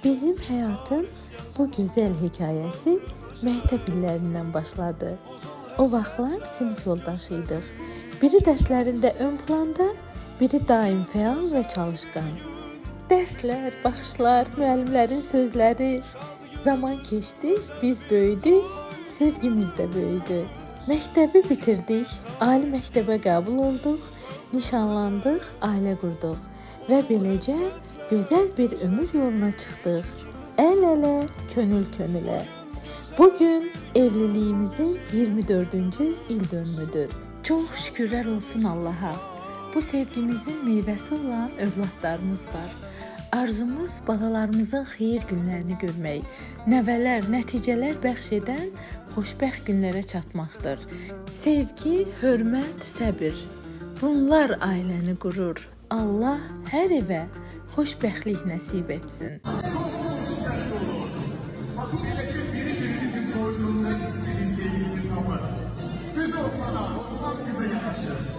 Bizim həyatın bu gözəl hekayəsi məktəb illərindən başladı. O vaxtlar sinif yoldaşıydıq. Biri dərslərində ön planda, biri daim fəal və çalışqan. Dərslər, baxışlar, müəllimlərin sözləri. Zaman keçdi, biz böyüdük, sevgimiz də böyüdü. Məktəbi bitirdik, ali məktəbə qəbul olduq, nişanlandıq, ailə qurduq və beləcə gözəl bir ömür yoluna çıxdıq. Əl-ələ, könül-könülə. Bugün evliliyimizin 24-cü il dönümüdür. Çox şükürlər olsun Allaha. Bu sevgimizin meyvəsi olan övladlarımız var. Arzumuz balalarımızın xeyir günlərini görmək, nəvələr, nəticələr bəxş edən xoşbəxt günlərə çatmaqdır. Sevgi, hörmət, səbir. Bunlar ailəni qurur. Allah hər evə xoşbəxtlik nəsib etsin. Bakın belki birimizin boynunda istediği sevginin kapı. Biz o kadar, o zaman bize yanaşır.